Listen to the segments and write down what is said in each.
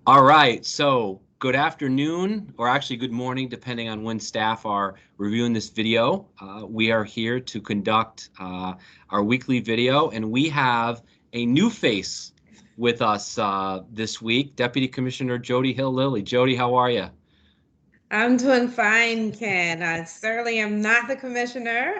All right, so good afternoon, or actually good morning, depending on when staff are reviewing this video. We are here to conduct our weekly video, and we have a new face with us this week, Deputy Commissioner Jodi Hill-Lilly. Jodi, how are you? I'm doing fine, Ken. I certainly am not the commissioner,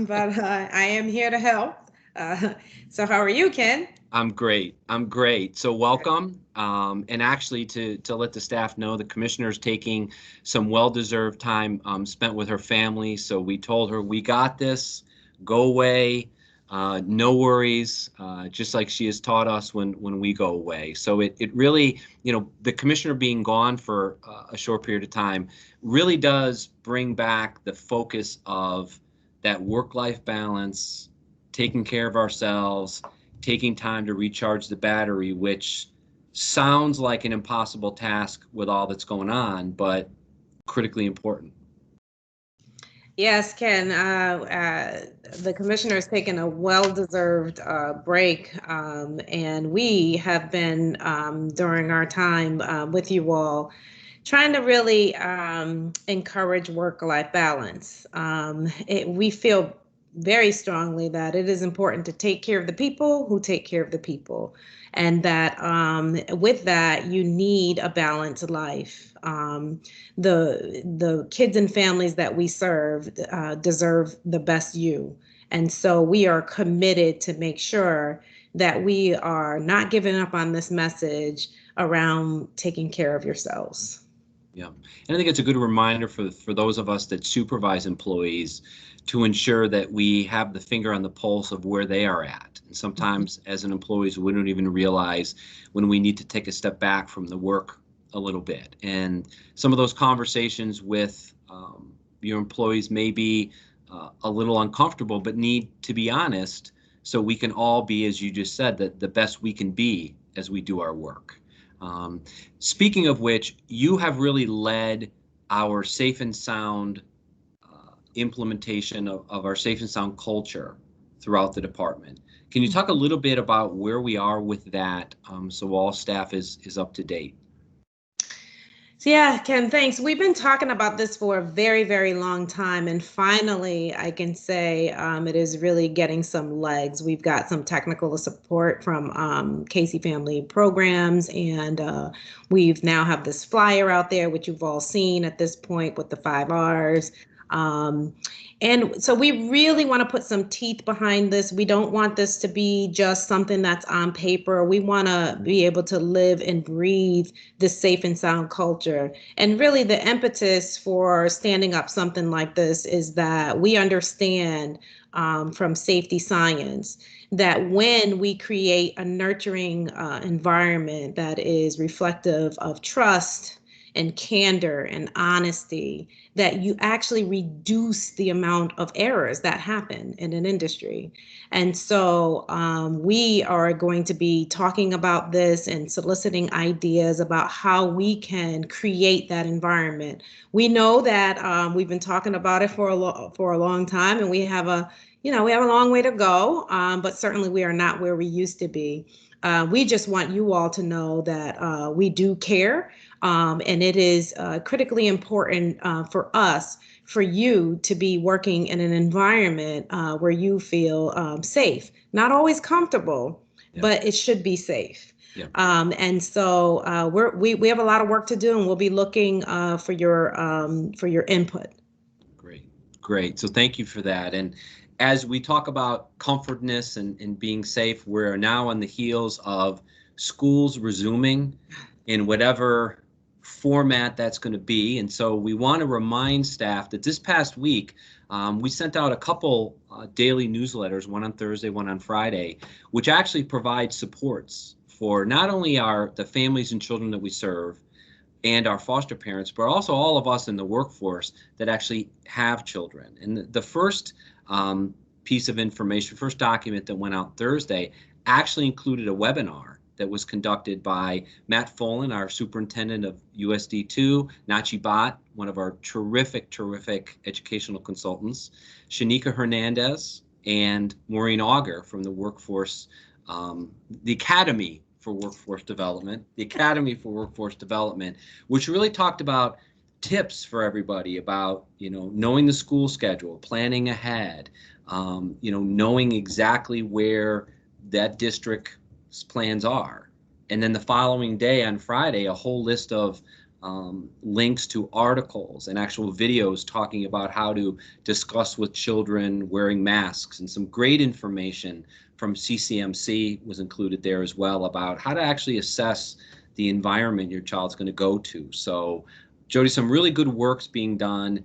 but I am here to help. Uh, so, how are you, Ken? I'm great. I'm great. So welcome. And actually, to let the staff know, the commissioner is taking some well-deserved time spent with her family. So we told her, we got this. Go away. No worries. Just like she has taught us when we go away. So it really, the commissioner being gone for a short period of time really does bring back the focus of that work-life balance, taking care of ourselves, taking time to recharge the battery, which sounds like an impossible task with all that's going on, but critically important. Yes, Ken. The commissioner has taken a well-deserved break, and we have been, during our time with you all, trying to really encourage work-life balance. We feel very strongly that it is important to take care of the people who take care of the people, and that with that you need a balanced life. The kids and families that we serve deserve the best you, and so we are committed to make sure that we are not giving up on this message around taking care of yourselves. Yeah, and I think it's a good reminder for those of us that supervise employees to ensure that we have the finger on the pulse of where they are at. And sometimes, as an employees, we don't even realize when we need to take a step back from the work a little bit. And some of those conversations with your employees may be a little uncomfortable, but need to be honest, so we can all be, as you just said, the best we can be as we do our work. Um, Speaking of which, you have really led our safe and sound implementation of our safe and sound culture throughout the department. Can you talk a little bit about where we are with that, so all staff is up to date? So yeah, Ken, thanks. We've been talking about this for a very, very long time, and finally, I can say it is really getting some legs. We've got some technical support from Casey Family Programs, and we've now have this flyer out there, which you've all seen at this point with the 5 R's. Um, and so we really want to put some teeth behind this. We don't want this to be just something that's on paper. We want to be able to live and breathe this safe and sound culture. And really, the impetus for standing up something like this is that we understand from safety science that when we create a nurturing environment that is reflective of trust and candor and honesty, that you actually reduce the amount of errors that happen in an industry. And so we are going to be talking about this and soliciting ideas about how we can create that environment. We know that we've been talking about it for a long time, and we have a long way to go, but certainly we are not where we used to be. We just want you all to know that we do care, and it is critically important for us, for you to be working in an environment where you feel safe. Not always comfortable, Yeah. but it should be safe. Yeah. And so we have a lot of work to do, and we'll be looking for your input. Great, great. So thank you for that. And as we talk about comfortness and being safe, we're now on the heels of schools resuming in whatever format that's going to be. And so we want to remind staff that this past week, we sent out a couple daily newsletters, one on Thursday, one on Friday, which actually provide supports for not only the families and children that we serve, and our foster parents, but also all of us in the workforce that actually have children. And the first piece of information, first document that went out Thursday, actually included a webinar that was conducted by Matt Folan, our superintendent of USD2, Nachi Bhatt, one of our terrific educational consultants, Shanika Hernandez, and Maureen Auger from the workforce, the Academy for Workforce Development, the Academy for Workforce Development, which really talked about tips for everybody about, knowing the school schedule, planning ahead, knowing exactly where that district's plans are. And then the following day on Friday, a whole list of links to articles and actual videos talking about how to discuss with children wearing masks, and some great information from CCMC was included there as well about how to actually assess the environment your child's going to go to. So, Jodi, some really good work's being done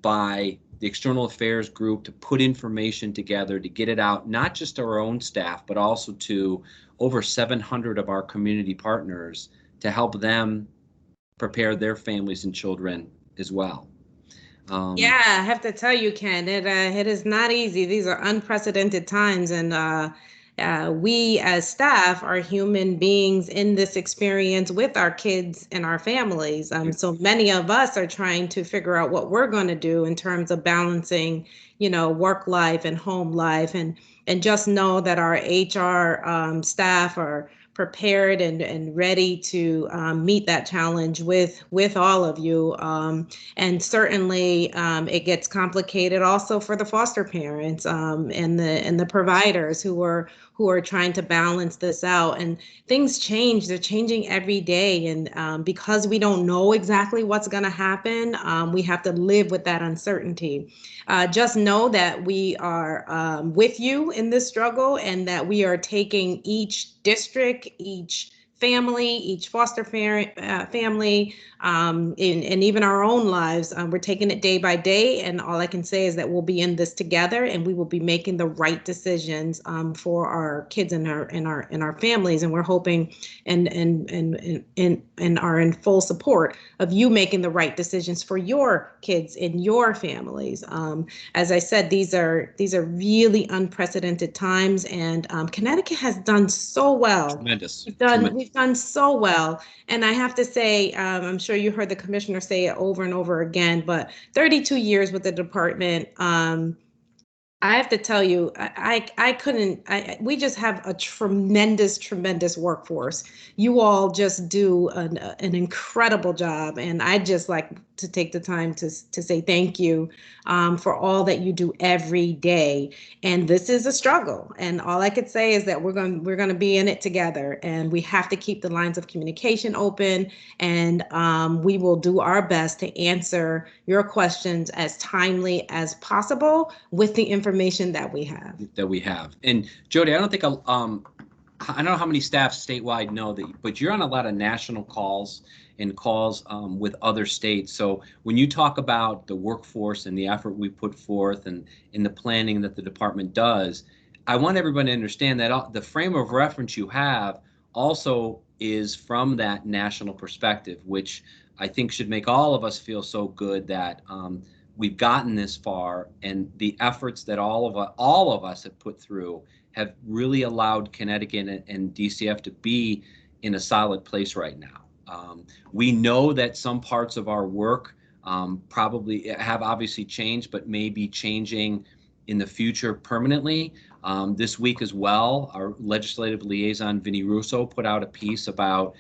by the External Affairs Group to put information together to get it out, not just to our own staff, but also to over 700 of our community partners to help them prepare their families and children as well. Yeah, I have to tell you, Ken, it is not easy. These are unprecedented times, and we as staff are human beings in this experience with our kids and our families. So many of us are trying to figure out what we're going to do in terms of balancing, work life and home life, and just know that our HR staff are prepared and ready to meet that challenge with all of you. And certainly it gets complicated also for the foster parents and the providers who are trying to balance this out. And things change; they're changing every day. And because we don't know exactly what's going to happen, we have to live with that uncertainty. Just know that we are with you in this struggle, and that we are taking each district, each family, each foster parent family, and even our own lives. We're taking it day by day, and all I can say is that we'll be in this together, and we will be making the right decisions for our kids and our families. And we're hoping and are in full support of you making the right decisions for your kids and your families. As I said, these are really unprecedented times, and Connecticut has done so well. Tremendous. We've done so well. And I have to say, I'm sure you heard the commissioner say it over and over again, but 32 years with the department, I have to tell you, we just have a tremendous workforce. You all just do an incredible job. And I'd just like to take the time to say thank you for all that you do every day. And this is a struggle. And all I could say is that we're going to be in it together, and we have to keep the lines of communication open, and we will do our best to answer your questions as timely as possible with the information that we have. And Jodi, I don't think I don't know how many staff statewide know that, but you're on a lot of national calls and calls with other states. So when you talk about the workforce and the effort we put forth and in the planning that the department does, I want everybody to understand that the frame of reference you have also is from that national perspective, which I think should make all of us feel so good that we've gotten this far, and the efforts that all of us have put through have really allowed Connecticut and DCF to be in a solid place right now. We know that some parts of our work probably have obviously changed, but may be changing in the future permanently. This week as well, our legislative liaison, Vinnie Russo, put out a piece about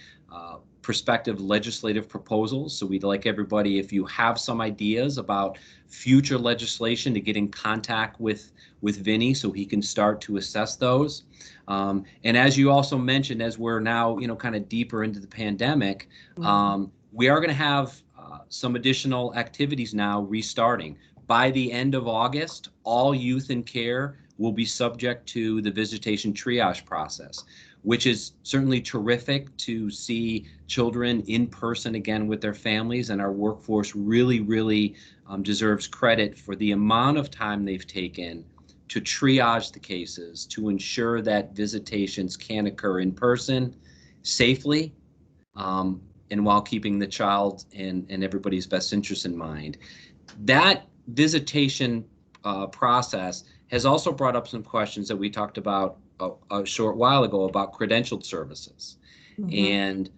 prospective legislative proposals. So we'd like everybody, if you have some ideas about future legislation, to get in contact with Vinnie so he can start to assess those. And as you also mentioned, as we're now, kind of deeper into the pandemic, we are going to have some additional activities now restarting. By the end of August, all youth in care will be subject to the visitation triage process, which is certainly terrific to see children in person again with their families. And our workforce really deserves credit for the amount of time they've taken to triage the cases, to ensure that visitations can occur in person safely, and while keeping the child and everybody's best interest in mind. That visitation process has also brought up some questions that we talked about a short while ago about credentialed services. And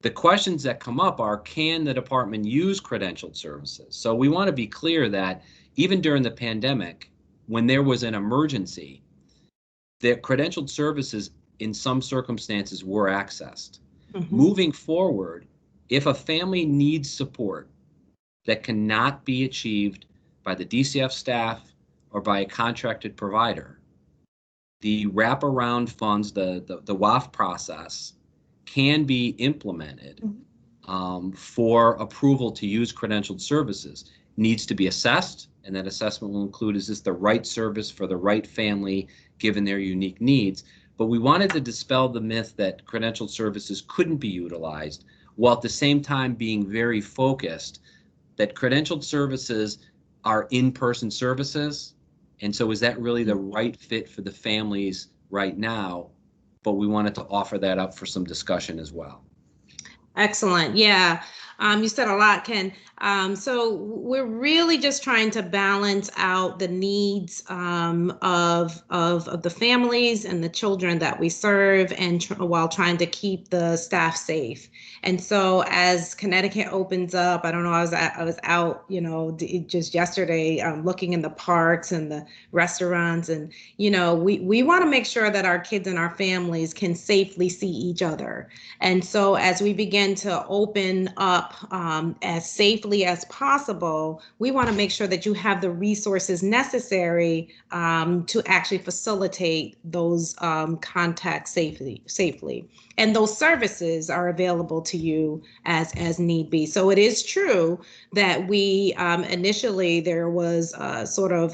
the questions that come up are, can the department use credentialed services? So we want to be clear that even during the pandemic, when there was an emergency, the credentialed services in some circumstances were accessed. Mhm. Moving forward, if a family needs support that cannot be achieved by the DCF staff or by a contracted provider, the wraparound funds, the WAF process, can be implemented for approval to use credentialed services. Needs to be assessed, and that assessment will include, is this the right service for the right family given their unique needs? But we wanted to dispel the myth that credentialed services couldn't be utilized, while at the same time being very focused that credentialed services are in-person services. And so is that really the right fit for the families right now? But we wanted to offer that up for some discussion as well. Excellent. Yeah. You said a lot, Ken. So we're really just trying to balance out the needs of the families and the children that we serve, and while trying to keep the staff safe. And so as Connecticut opens up, I don't know, I was out, just yesterday, looking in the parks and the restaurants, and we want to make sure that our kids and our families can safely see each other. And so as we begin to open up as safely as possible, we want to make sure that you have the resources necessary to actually facilitate those contacts safely. And those services are available to you as need be. So it is true that we initially, there was sort of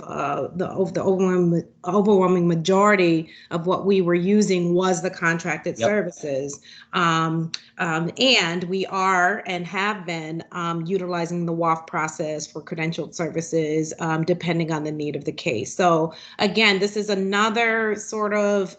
the overwhelming majority of what we were using was the contracted services. And we are and have been utilizing the WAF process for credentialed services, depending on the need of the case. So again, this is another sort of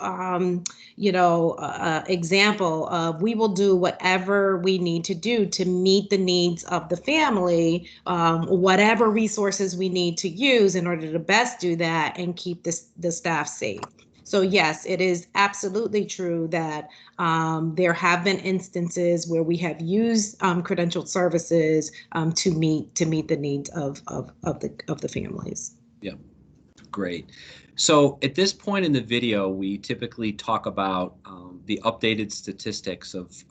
example of, we will do whatever we need to do to meet the needs of the family, whatever resources we need to use in order to best do that and keep the staff safe. So yes, it is absolutely true that there have been instances where we have used credentialed services to meet the needs of the families. Yeah, great. So at this point in the video, we typically talk about the updated statistics of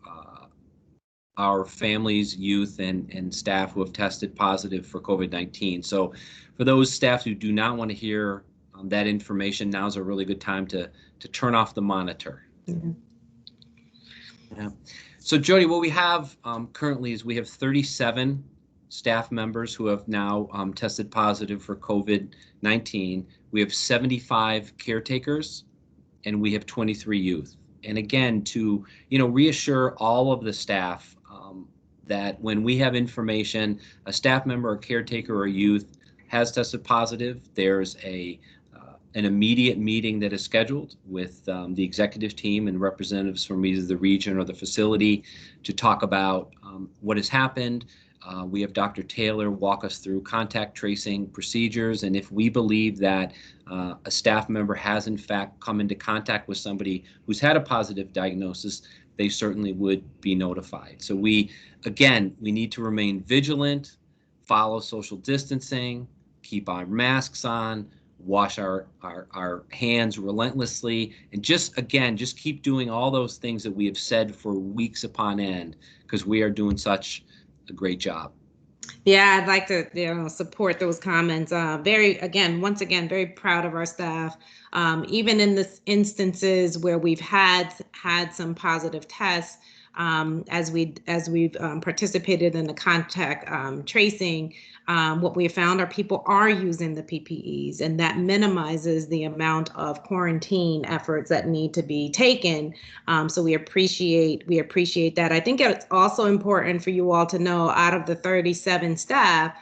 our families, youth, and staff who have tested positive for COVID-19. So for those staff who do not want to hear that information, now's a really good time to turn off the monitor. Mm-hmm. Yeah. So Jodi, what we have currently is we have 37 staff members who have now tested positive for COVID-19. We have 75 caretakers, and we have 23 youth. And again, to reassure all of the staff that when we have information, a staff member, a caretaker, or youth has tested positive, there's an immediate meeting that is scheduled with the executive team and representatives from either the region or the facility to talk about what has happened. We have Dr. Taylor walk us through contact tracing procedures, and if we believe that a staff member has in fact come into contact with somebody who's had a positive diagnosis, they certainly would be notified. So we need to remain vigilant, follow social distancing, keep our masks on, wash our hands relentlessly, and just keep doing all those things that we have said for weeks upon end, because we are doing such a great job. Yeah, I'd like to support those comments. Once again, very proud of our staff. Even in the instances where we've had some positive tests, as we've participated in the contact tracing, what we have found are people are using the PPEs, and that minimizes the amount of quarantine efforts that need to be taken. So we appreciate that. I think it's also important for you all to know, out of the 37 staff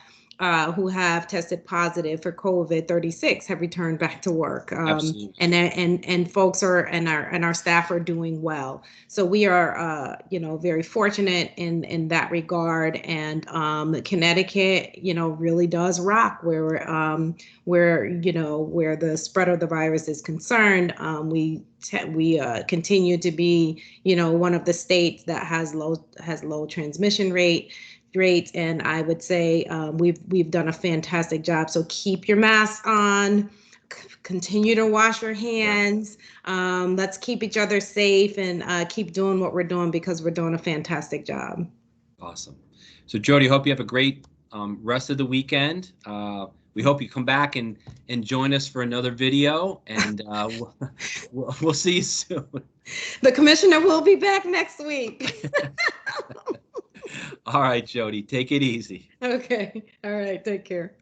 who have tested positive for COVID, 36 have returned back to work. And folks and our staff are doing well. So we are very fortunate in that regard. And Connecticut really does rock where the spread of the virus is concerned. We continue to be one of the states that has low transmission rates, and I would say we've done a fantastic job. So keep your mask on, continue to wash your hands. Let's keep each other safe and keep doing what we're doing because we're doing a fantastic job. Awesome. So Jodi, hope you have a great rest of the weekend. We hope you come back and join us for another video, and we'll see you soon. The commissioner will be back next week. All right, Jodi, take it easy. Okay. All right. Take care.